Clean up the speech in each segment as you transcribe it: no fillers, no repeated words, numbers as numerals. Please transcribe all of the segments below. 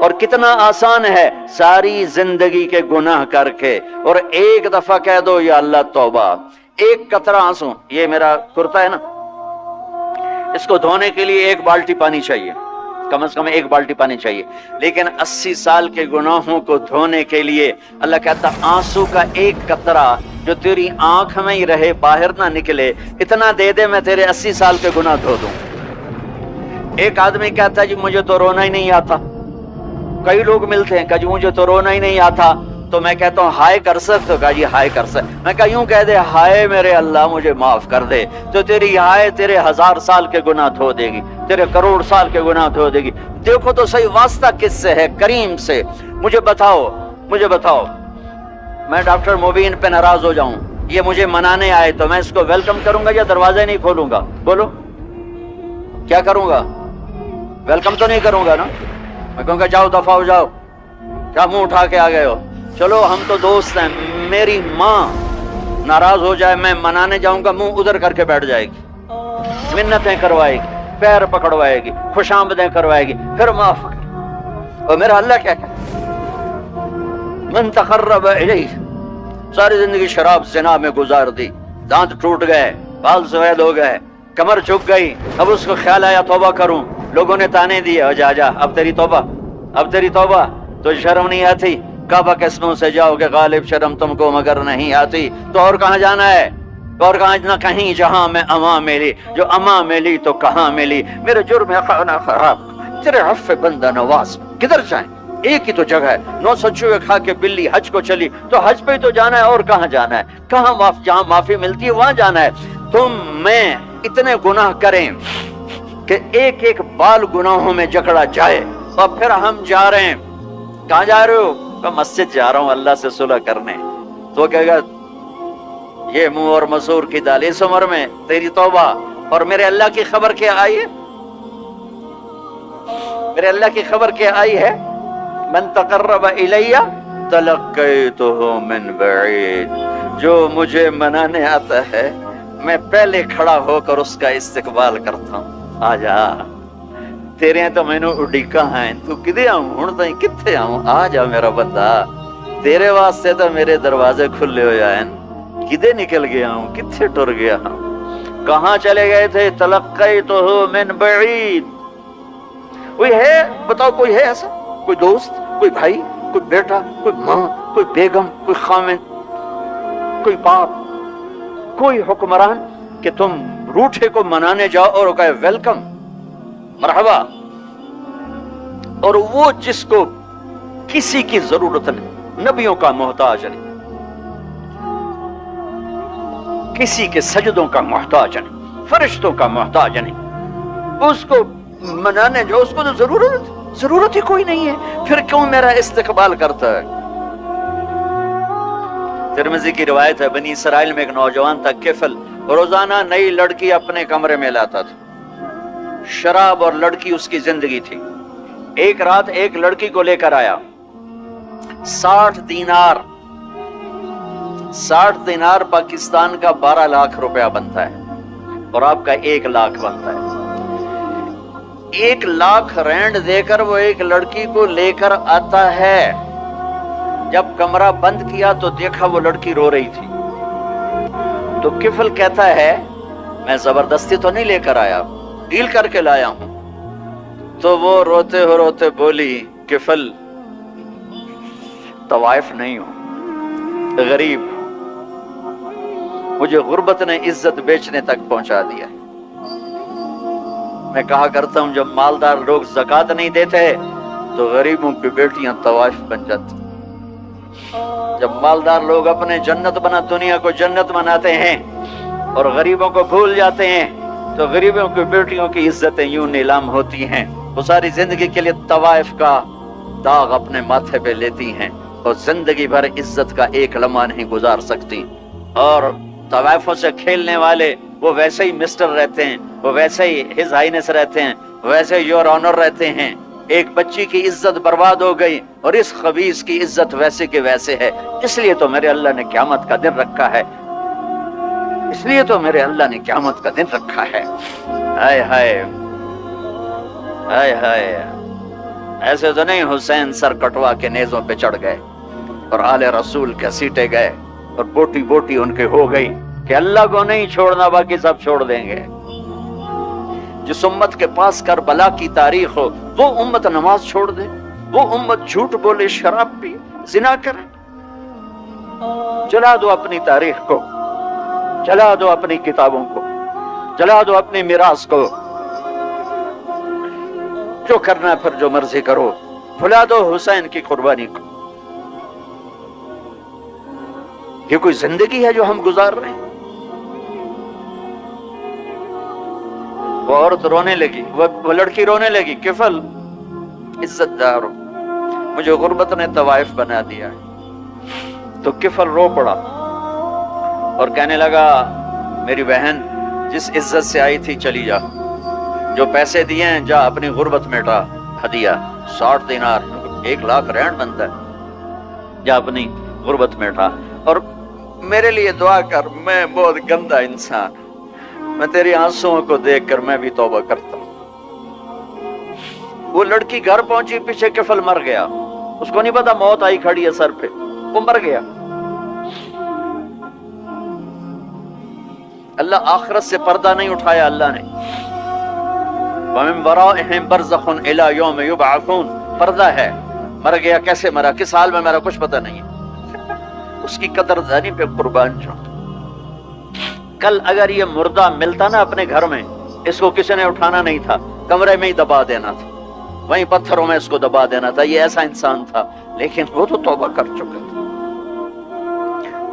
اور کتنا آسان ہے ساری زندگی کے گناہ کر کے اور ایک دفعہ کہہ دو یا اللہ توبہ، ایک قطرہ آنسو، یہ میرا کرتا ہے نا، اس کو دھونے کے لیے ایک بالٹی پانی چاہیے، کم از کم ایک بالٹی پانی چاہیے، لیکن 80 سال کے گناہوں کو دھونے کے لیے اللہ کہتا آنسو کا ایک قطرہ جو تیری آنکھ میں ہی رہے، باہر نہ نکلے، اتنا دے دے میں تیرے 80 سال کے گناہ دھو دوں۔ ایک آدمی کہتا ہے جی مجھے تو رونا ہی نہیں آتا، کئی لوگ ملتے ہیں کہ جی مجھے تو رونا ہی نہیں آتا، تو میں کہتا ہوں ہائے کر سکتے ہو؟ کہا جی ہائے کر سکتے، میں کہا یوں کہہ دے ہائے میرے اللہ مجھے معاف کر دے، تو تیری ہائے تیرے 1000 سال کے گناہ دھو دے گی، تیرے کروڑ سال کے گناہ دھو دے گی۔ دیکھو تو صحیح واسطہ کس سے ہے؟ کریم سے۔ مجھے بتاؤ میں ڈاکٹر مبین پہ ناراض ہو جاؤں، یہ مجھے منانے آئے تو میں اس کو ویلکم کروں گا یا دروازے نہیں کھولوں گا؟ بولو کیا کروں گا؟ ویلکم تو نہیں کروں گا نا، میں کہوں گا جاؤ دفعہ ہو جاؤ، کیا منہ اٹھا کے آ گئے ہو؟ چلو ہم تو دوست ہیں، میری ماں ناراض ہو جائے میں منانے جاؤں گا، منہ ادھر کر کے بیٹھ جائے گی، منتیں کروائے گی، پیر پکڑوائے گی، خوش آمدیں کروائے گی، پھر معاف کر۔ اور میرا اللہ کیا کہتا من تقرب الیہ، ساری زندگی شراب زنا میں گزار دی، دانت ٹوٹ گئے، بال سفید ہو گئے، کمر جھک گئی، اب اس کو خیال آیا توبہ کروں، لوگوں نے تانے دیے جا اب تیری توبہ، تو شرم نہیں آتی؟ کعبہ کے اسموں سے جاؤ گے غالب شرم تم کو مگر نہیں آتی، تو اور کہاں جانا ہے؟ اور کہاں نہ کہیں جہاں میں امان ملی، جو امان ملی تو کہاں ملی، میرے جرم خانہ خراب تیرے عفو بندہ نواز، کدھر جائیں؟ ایک ہی تو جگہ ہے، 900 چوہے کھا کے بلی حج کو چلی، تو حج پہ ہی تو جانا ہے، اور کہاں جانا ہے؟ کہاں جہاں معافی ملتی ہے وہاں جانا ہے۔ تم میں اتنے گناہ کریں کہ ایک ایک بال گناہوں میں جکڑا جائے، اور پھر ہم جا رہے ہیں، کہاں جا رہے ہو؟ کہ مسجد جا رہا ہوں اللہ سے صلح کرنے، تو کہے گا یہ منہ اور مسور کی دال، اس عمر میں تیری توبہ، اور میرے اللہ کی خبر کیا آئی ہے؟ میرے اللہ کی خبر کیا آئی ہے؟ من تقرب الیہ تلقیتہ من بعید، جو مجھے منانے آتا ہے میں پہلے کھڑا ہو کر اس کا استقبال کرتا ہوں، آ جا تیرے تو مینوں اڈیکا ہیں، تو کدے آؤں ہن تائیں کتھے آؤں، آ جا میرا بندہ، تیرے واسطے تو میرے دروازے کھلے ہو جائیں، کدے نکل گیا ہوں، کتھے ٹر گیا ہوں، کہاں چلے گئے تھے؟ تلقیتہ من بعید۔ کوئی ہے بتاؤ، کوئی ہے ایسا؟ کوئی دوست، کوئی بھائی، کوئی بیٹا، کوئی ماں، کوئی بیگم، کوئی خامن، کوئی باپ، کوئی حکمران کہ تم روٹھے کو منانے جاؤ اور کہے ویلکم مرحبا، اور وہ جس کو کسی کی ضرورت نہیں، نبیوں کا محتاج نہیں، کسی کے سجدوں کا محتاج نہیں، فرشتوں کا محتاج نہیں، اس کو منانے جو اس کو تو ضرورت ہی کوئی نہیں ہے، پھر کیوں میرا استقبال کرتا ہے؟ ترمذی کی روایت ہے، بنی اسرائیل میں ایک نوجوان تھا کفل، روزانہ نئی لڑکی اپنے کمرے میں لاتا تھا، شراب اور لڑکی اس کی زندگی تھی۔ ایک رات ایک لڑکی کو لے کر آیا، 60 دینار پاکستان کا 12 لاکھ روپیہ بنتا ہے، اور آپ کا 1 لاکھ بنتا ہے۔ 1 لاکھ رینڈ دے کر وہ ایک لڑکی کو لے کر آتا ہے، جب کمرہ بند کیا تو دیکھا وہ لڑکی رو رہی تھی، تو کفل کہتا ہے میں زبردستی تو نہیں لے کر آیا، ڈیل کر کے لایا ہوں۔ تو وہ روتے بولی کفل طوائف نہیں ہوں، غریب، مجھے غربت نے عزت بیچنے تک پہنچا دیا۔ میں کہا کرتا ہوں جب مالدار لوگ زکوٰۃ نہیں دیتے تو غریبوں کی بیٹیاں طوائف بن جاتی، جب مالدار لوگ اپنے دنیا کو جنت بناتے ہیں اور غریبوں کو بھول جاتے ہیں تو غریبوں کی بیٹیوں کی عزتیں یوں نیلام ہوتی ہیں، وہ ساری زندگی کے لیے طوائف کا داغ اپنے ماتھے پہ لیتی ہیں اور زندگی بھر عزت کا ایک لمحہ نہیں گزار سکتی۔ اور طوائفوں سے کھیلنے والے وہ ویسے ہی مسٹر رہتے ہیں، وہ ویسے ہی ہز ہائنس رہتے ہیں، ویسے یور آنر رہتے ہیں۔ ایک بچی کی عزت برباد ہو گئی اور اس خبیث کی عزت ویسے کے ویسے ہے، اس لیے تو میرے اللہ نے قیامت کا دن رکھا ہے، اس لیے تو میرے اللہ نے قیامت کا دن رکھا ہے۔ ہائے ہائے ہائے ہائے، ایسے تو نہیں حسین سر کٹوا کے نیزوں پہ چڑھ گئے اور آل رسول کے سیٹے گئے اور بوٹی بوٹی ان کے ہو گئی کہ اللہ کو نہیں چھوڑنا باقی سب چھوڑ دیں گے. جس امت کے پاس کربلا کی تاریخ ہو وہ امت نماز چھوڑ دے, وہ امت جھوٹ بولے, شراب پی, زنا کرے. جلا دو اپنی تاریخ کو, جلا دو اپنی کتابوں کو, جلا دو اپنی میراث کو, جو کرنا ہے پھر جو مرضی کرو, بھلا دو حسین کی قربانی کو. یہ کوئی زندگی ہے جو ہم گزار رہے ہیں؟ وہ عورت رونے لگی, وہ لڑکی رونے لگی, کفل عزت دار, مجھے غربت نے طوائف بنا دیا ہے. تو کفل رو پڑا اور کہنے لگا میری بہن جس عزت سے آئی تھی چلی جا, جو پیسے دیے ہیں جا اپنی غربت مٹا, ہدیہ 60 دینار 1 لاکھ رینڈ بنتا ہے, جا اپنی غربت مٹا. اور میرے لیے دعا کر, میں بہت گندا انسان, میں تیری آنسوؤں کو دیکھ کر میں بھی توبہ کرتا ہوں. وہ لڑکی گھر پہنچی, پیچھے کفل مر گیا, اس کو نہیں پتا موت آئی کھڑی ہے سر پہ, وہ مر گیا. اللہ آخرت سے پردہ نہیں اٹھایا اللہ نے. وَمِن وَرَائِهِمْ بَرْزَخٌ إِلَى يَوْمِ يُبْعَثُونَ, پردہ ہے. مر گیا, کیسے مرا, کس حال میں مرا, کچھ پتہ نہیں. اس کی قدردانی پہ قربان جاؤ. کل اگر یہ مردہ ملتا نا اپنے گھر میں, اس کو کسی نے اٹھانا نہیں تھا, کمرے میں ہی دبا دینا تھا, وہیں پتھروں میں اس کو دبا دینا تھا. یہ ایسا انسان تھا, لیکن وہ تو توبہ کر چکا تھا.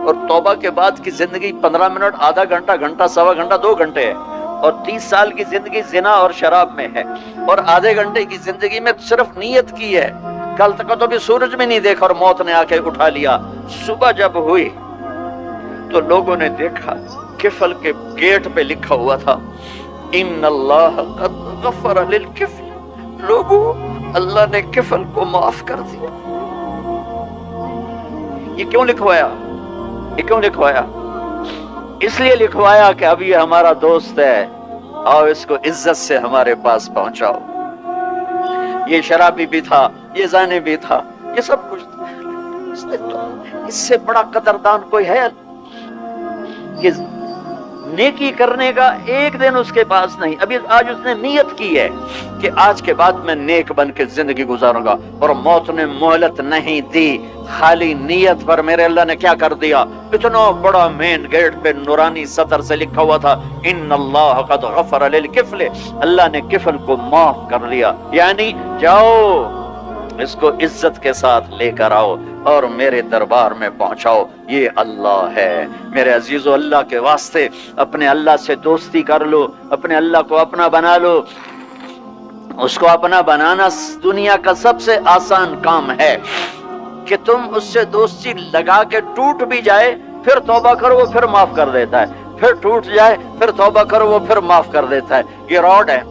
اور توبہ کے بعد کی زندگی 15 منٹ, آدھا گھنٹہ, گھنٹہ, سوا گھنٹہ, 2 گھنٹے ہے. اور 30 سال کی زندگی زنا اور شراب میں ہے, اور آدھے گھنٹے کی زندگی میں صرف نیت کی ہے. کل تک تو بھی سورج میں نہیں دیکھا اور موت نے آ کے اٹھا لیا. صبح جب ہوئی تو لوگوں نے دیکھا کفل کے گیٹ پہ لکھا ہوا تھا ان اللہ قد غفر للکفل. لوگوں, اللہ نے کفل کو معاف کر دیا. یہ کیوں لکھوایا؟ یہ کیوں لکھوایا؟ اس لیے لکھوایا کہ اب یہ ہمارا دوست ہے, آؤ اس کو عزت سے ہمارے پاس پہنچاؤ. یہ شرابی بھی تھا, یہ زانی بھی تھا, یہ سب کچھ تھا. اس سے بڑا قدردان کوئی ہے؟ کہ نیکی کرنے کا ایک دن اس کے پاس نہیں. ابھی آج اس نے نیت کی ہے کہ آج کے بعد میں نیک بن کے زندگی گزاروں گا, اور موت نے مہلت نہیں دی. خالی نیت پر میرے اللہ نے کیا کر دیا, اتنا بڑا مین گیٹ پہ نورانی سطر سے لکھا ہوا تھا ان اللہ قد غفر للکفل. اللہ نے کفل کو معاف کر لیا. یعنی جاؤ اس کو عزت کے ساتھ لے کر آؤ اور میرے دربار میں پہنچاؤ. یہ اللہ ہے. میرے عزیزو, اللہ کے واسطے اپنے اللہ سے دوستی کر لو, اپنے اللہ کو اپنا بنا لو. اس کو اپنا بنانا دنیا کا سب سے آسان کام ہے کہ تم اس سے دوستی لگا کے ٹوٹ بھی جائے پھر توبہ کرو, وہ پھر معاف کر دیتا ہے. پھر ٹوٹ جائے پھر توبہ کرو, وہ پھر معاف کر دیتا ہے. یہ راڈ ہے,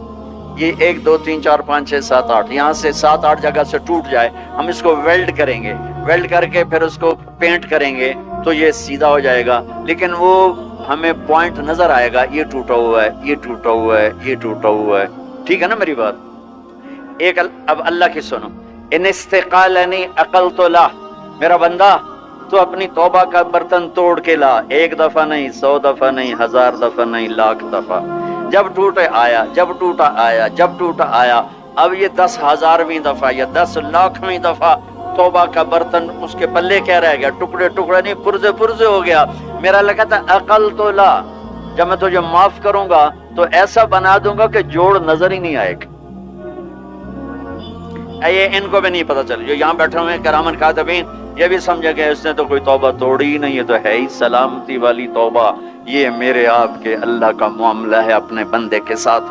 یہ 1 2 3 4 5 6 7 8, یہاں سے 7 8 جگہ سے ٹوٹ جائے, ہم اس کو ویلڈ کریں گے, ویلڈ کر کے پھر اس کو پینٹ کریں گے تو یہ سیدھا ہو جائے گا. لیکن وہ ہمیں پوائنٹ نظر آئے گا, یہ ٹوٹا ہوا ہے, یہ ٹوٹا ہوا ہے, یہ ٹوٹا ہوا ہے. ٹھیک ہے نا میری بات؟ ایک اب اللہ کی سنو. ان استقالنی عقلت لا, میرا بندہ تو اپنی توبہ کا برتن توڑ کے لا. 1 دفعہ نہیں, 100 دفعہ نہیں, 1000 دفعہ نہیں, 1,00,000 دفعہ. جب ٹوٹے آیا, جب ٹوٹا آیا, جب ٹوٹا آیا. اب یہ 10,000ویں دفعہ یا 10,00,000ویں دفعہ توبہ کا برتن اس کے پلے کیا رہ گیا, ٹکڑے ٹکڑے نہیں, پرزے پرزے ہو گیا. میرا لگا تھا عقل تو لا, جب میں تجھے معاف کروں گا تو ایسا بنا دوں گا کہ جوڑ نظر ہی نہیں آئے گا. یہ ان کو بھی نہیں پتا چل, جو یہاں بیٹھے ہوئے کرامن کاتبین, یہ بھی سمجھا گیا اس نے تو کوئی توبہ توڑی ہی نہیں, یہ تو ہے ہی سلامتی والی توبہ. یہ میرے آپ کے اللہ کا معاملہ ہے اپنے بندے کے ساتھ.